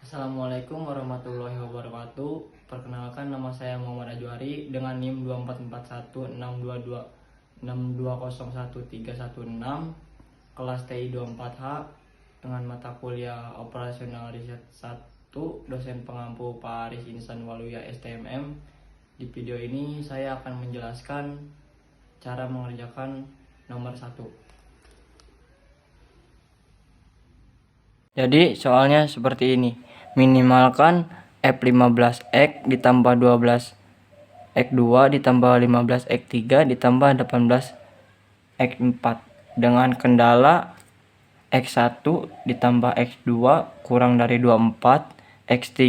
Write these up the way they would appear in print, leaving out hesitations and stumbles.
Assalamualaikum warahmatullahi wabarakatuh. Perkenalkan, nama saya Muhammad Ajwari dengan NIM 24416226201316, kelas TI 24H, dengan mata kuliah Operasional Riset 1, dosen pengampu Pak Aris Insan Waluya STMM. Di video ini saya akan menjelaskan cara mengerjakan nomor 1. Jadi soalnya seperti ini. Minimalkan F15X ditambah 12X2 ditambah 15X3 ditambah 18X4 dengan kendala X1 ditambah X2 kurang dari 24, X3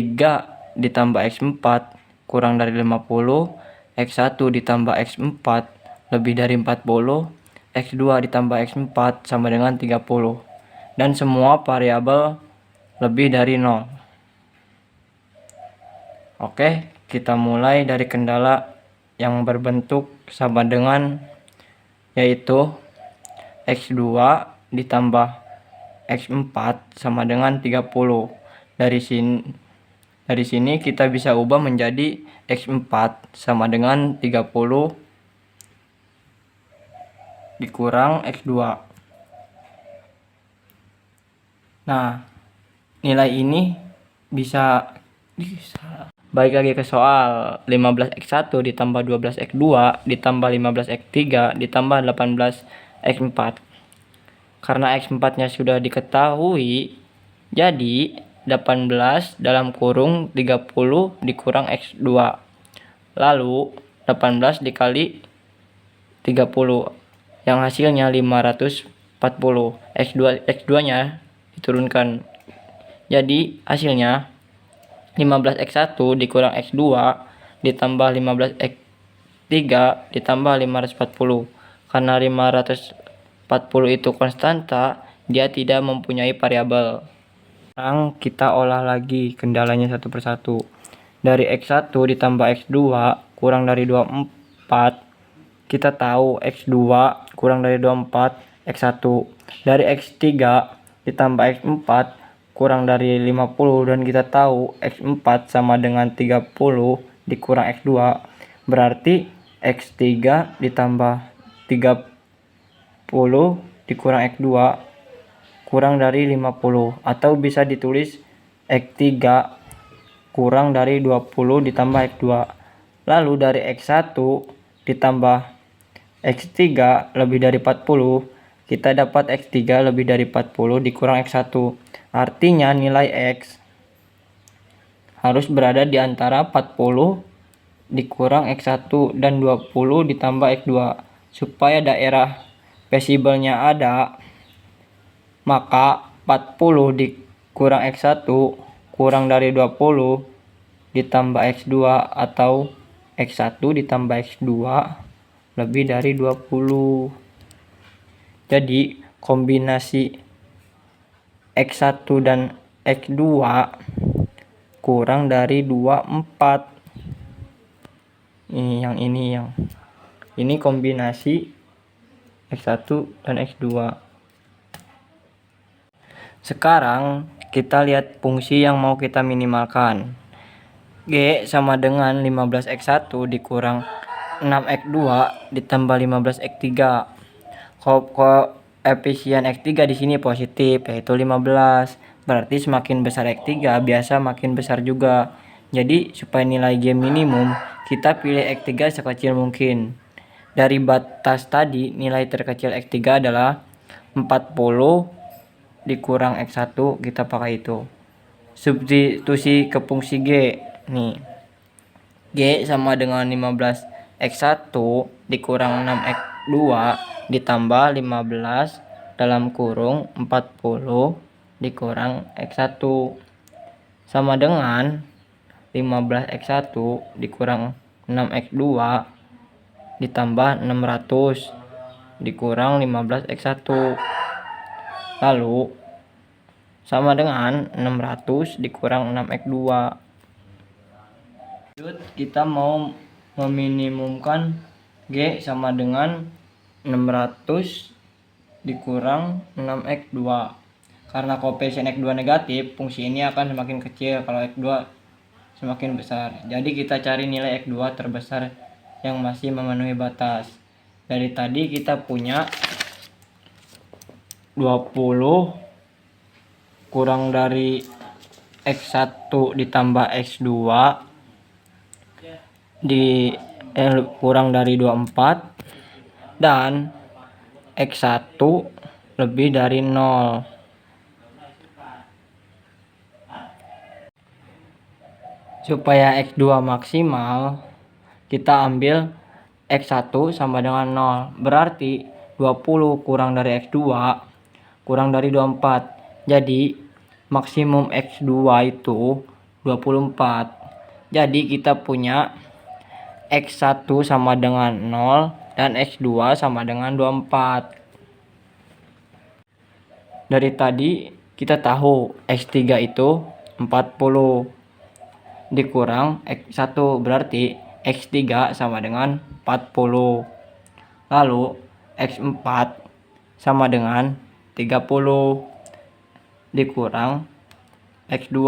ditambah X4 kurang dari 50, X1 ditambah X4 lebih dari 40, X2 ditambah X4 sama dengan 30, dan semua variabel lebih dari 0. Oke, kita mulai dari kendala yang berbentuk sama dengan, yaitu X2 ditambah X4 sama dengan 30. Dari sini kita bisa ubah menjadi X4 sama dengan 30 dikurang X2. Nah, nilai ini bisa balik lagi ke soal. 15X1 ditambah 12X2 ditambah 15X3 ditambah 18X4. Karena X4 nya sudah diketahui, jadi 18 dalam kurung 30 dikurang X2. Lalu 18 dikali 30 yang hasilnya 540. X2 nya diturunkan. Jadi hasilnya 15X1 dikurang X2 ditambah 15X3 ditambah 540. Karena 540 itu konstanta, dia tidak mempunyai variabel. Sekarang kita olah lagi kendalanya satu persatu. Dari X1 ditambah X2 kurang dari 24, kita tahu X2 kurang dari 24 X1. Dari X3 ditambah X4 kurang dari 50, dan kita tahu X4 sama dengan 30 dikurang X2. Berarti X3 ditambah 30 dikurang X2 kurang dari 50, atau bisa ditulis X3 kurang dari 20 ditambah X2. Lalu dari X1 ditambah X3 lebih dari 40, kita dapat X3 lebih dari 40 dikurang X1. Artinya nilai X harus berada di antara 40 dikurang X1 dan 20 ditambah X2. Supaya daerah pesibelnya ada, maka 40 dikurang X1 kurang dari 20 ditambah X2 atau X1 ditambah X2 lebih dari 20. Jadi kombinasi X1 dan X2 kurang dari 24. Ini kombinasi X1 dan X2. Sekarang kita lihat fungsi yang mau kita minimalkan. G sama dengan 15X1 dikurang 6X2 ditambah 15X3. Koefisien X3 di sini positif, yaitu 15. Berarti semakin besar X3 biasa makin besar juga. Jadi supaya nilai G minimum, kita pilih X3 sekecil mungkin. Dari batas tadi, nilai terkecil X3 adalah 40 dikurang X1, kita pakai itu. Substitusi ke fungsi G. Nih. G sama dengan 15X1 dikurang 6X2 ditambah 15 dalam kurung 40 dikurang X1 sama dengan 15X1 dikurang 6X2 ditambah 600 dikurang 15X1. Lalu sama dengan 600 dikurang 6X2. Kita mau meminimumkan G sama dengan 600 dikurang 6X2. Karena koefisien X2 negatif, fungsi ini akan semakin kecil kalau X2 semakin besar. Jadi kita cari nilai X2 terbesar yang masih memenuhi batas. Dari tadi kita punya 20 kurang dari X1 ditambah X2 kurang dari 24 dan X1 lebih dari 0. Supaya X2 maksimal, kita ambil X1 sama dengan 0. Berarti 20 kurang dari X2 kurang dari 24. Jadi maksimum X2 itu 24. Jadi kita punya X1 sama dengan 0 dan X2 sama dengan 24. Dari tadi kita tahu X3 itu 40 dikurang X1, berarti X3 sama dengan 40. Lalu X4 sama dengan 30 dikurang X2,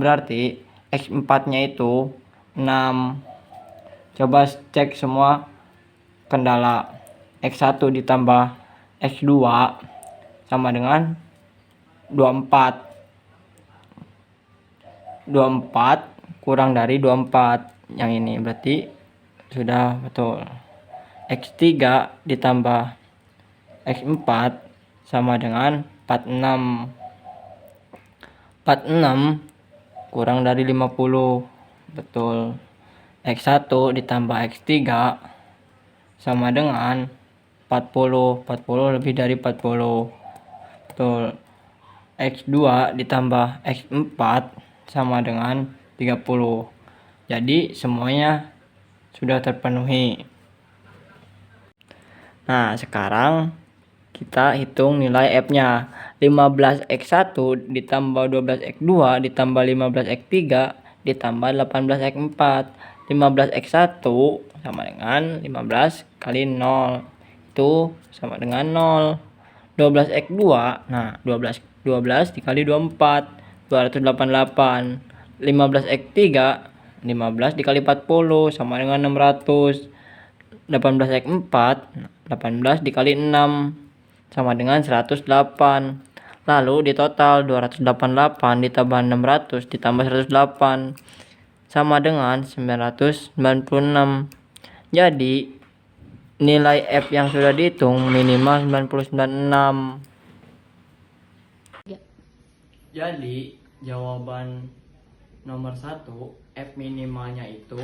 berarti X4-nya itu 6. Coba cek semua kendala. X1 ditambah X2 sama dengan 24. 24 kurang dari 24 yang ini berarti sudah betul. X3 ditambah X4 sama dengan 46. 46 kurang dari 50, betul. X1 ditambah X3 sama dengan 40. 40 lebih dari 40, betul. X2 ditambah X4 sama dengan 30. Jadi semuanya sudah terpenuhi. Nah, sekarang kita hitung nilai F-nya. 15x1 ditambah 12x2 ditambah 15x3 ditambah 18x4. 15x1 sama dengan 15 kali 0. Itu sama dengan 0. 12x2, nah 12 dikali 24, 288. 15x3, 15 dikali 40 sama dengan 600. 18x4, 18 dikali 6 sama dengan 108. Lalu di total 288 ditambah 600 ditambah 108 sama dengan 996. Jadi nilai F yang sudah dihitung minimal 996. Jadi jawaban nomor 1, F minimalnya itu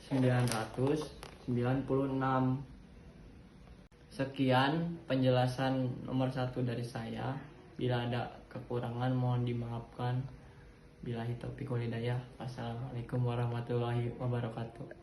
996. Sekian penjelasan nomor 1 dari saya. Bila ada kekurangan mohon dimaafkan. Billahi taufiq wal hidayah. Wassalamualaikum warahmatullahi wabarakatuh.